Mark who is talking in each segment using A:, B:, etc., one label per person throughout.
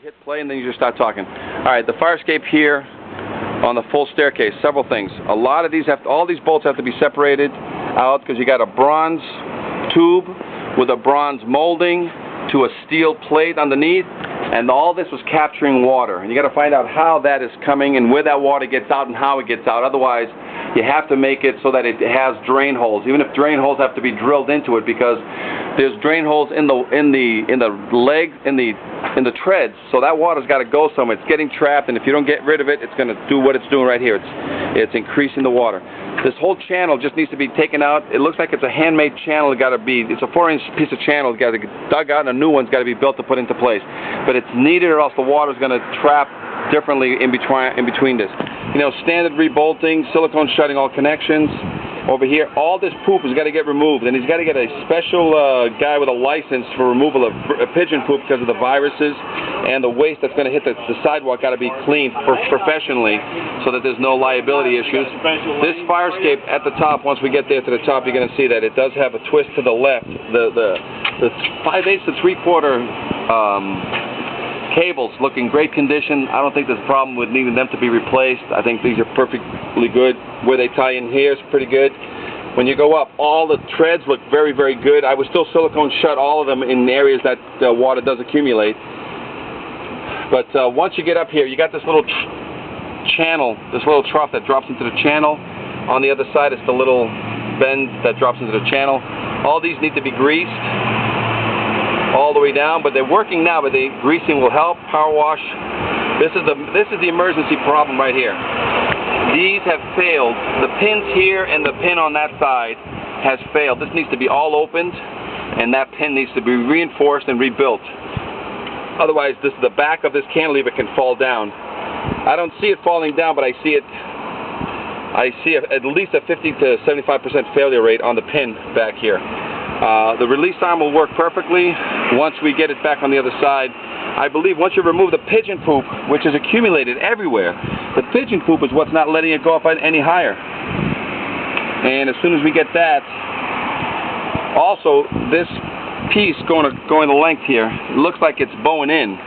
A: hit play and then you just start talking. Alright, the fire escape here on the full staircase, several things. A lot of these all these bolts have to be separated out because you got a bronze tube with a bronze molding to a steel plate underneath, and all this was capturing water. And you got to find out how that is coming and where that water gets out and how it gets out. Otherwise, you have to make it so that it has drain holes, even if drain holes have to be drilled into it, because there's drain holes in the treads, so that water's got to go somewhere. It's getting trapped, and if you don't get rid of it, it's going to do what it's doing right here. It's increasing the water. This whole channel just needs to be taken out. It looks like it's a handmade channel. It's a 4-inch piece of channel. It's got to get dug out, and a new one's got to be built to put into place. But it's needed, or else the water's going to trap differently in between this. You know, standard rebolting, silicone shutting all connections. Over here, all this poop has got to get removed, and he's got to get a special guy with a license for removal of pigeon poop because of the viruses and the waste that's going to hit the sidewalk. Got to be cleaned professionally so that there's no liability issues. This fire escape at the top, once we get there to the top, you're going to see that it does have a twist to the left. The 5/8 to 3/4 cables look in great condition. I don't think there's a problem with needing them to be replaced. I think these are perfectly good. Where they tie in here is pretty good. When you go up, all the treads look very, very good. I would still silicone shut all of them in areas that water does accumulate. But once you get up here, you got this little channel, this little trough that drops into the channel. On the other side, it's the little bend that drops into the channel. All these need to be greased all the way down, but they're working now, but the greasing will help. Power wash. This is the emergency problem right here. These have failed. The pins here and the pin on that side has failed. This needs to be all opened, and that pin needs to be reinforced and rebuilt. Otherwise, the back of this cantilever can fall down. I don't see it falling down, but I see at least a 50 to 75% failure rate on the pin back here. The release arm will work perfectly once we get it back on the other side. I believe once you remove the pigeon poop, which is accumulated everywhere, the pigeon poop is what's not letting it go up any higher. And as soon as we get that, also this piece going the length here, it looks like it's bowing in.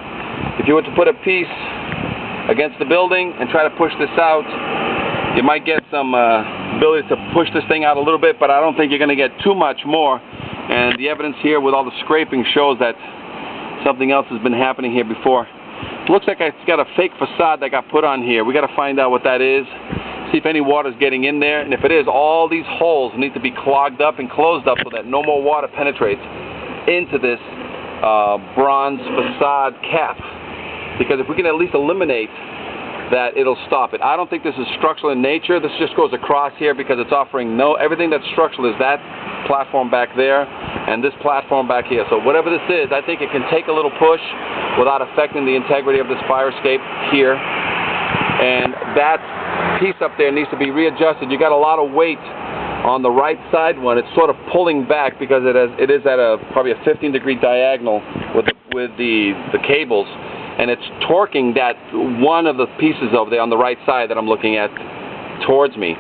A: If you were to put a piece against the building and try to push this out, you might get some ability to push this thing out a little bit, but I don't think you're going to get too much more. And the evidence here with all the scraping shows that something else has been happening here before. It looks like it's got a fake facade that got put on here. We got to find out what that is, see if any water is getting in there, and if it is, all these holes need to be clogged up and closed up so that no more water penetrates into this bronze facade cap. Because if we can at least eliminate that, it'll stop it. I don't think this is structural in nature. This just goes across here because it's offering everything that's structural is that platform back there and this platform back here. So whatever this is, I think it can take a little push without affecting the integrity of this fire escape here. And that piece up there needs to be readjusted. You got a lot of weight on the right side one. It's sort of pulling back because it is at probably a 15-degree diagonal with the cables. And it's torquing that one of the pieces over there on the right side that I'm looking at towards me.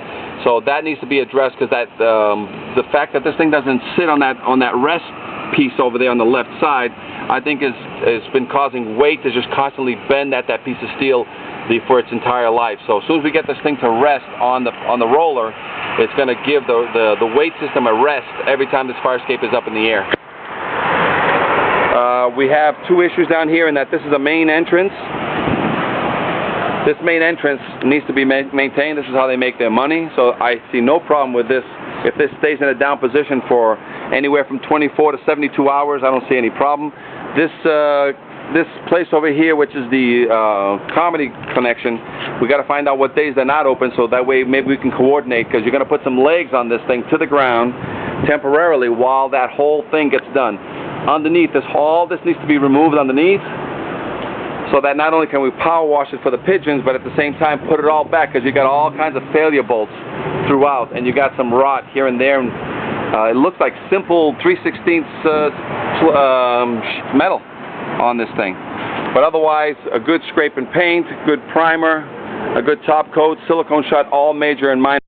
A: So that needs to be addressed because the fact that this thing doesn't sit on that rest piece over there on the left side, I think has been causing weight to just constantly bend at that piece of steel for its entire life. So as soon as we get this thing to rest on the roller, it's going to give the weight system a rest every time this fire escape is up in the air. We have two issues down here in that this is a main entrance. This main entrance needs to be maintained. This is how they make their money. So I see no problem with this. If this stays in a down position for anywhere from 24 to 72 hours, I don't see any problem. This place over here, which is the comedy connection, we got to find out what days they're not open, so that way maybe we can coordinate, because you're going to put some legs on this thing to the ground temporarily while that whole thing gets done. Underneath all this needs to be removed underneath, so that not only can we power wash it for the pigeons, but at the same time put it all back, because you got all kinds of failure bolts throughout, and you got some rot here and there, and it looks like simple 3/16 metal on this thing. But otherwise, a good scrape and paint, good primer, a good top coat, silicone shut, all major and minor.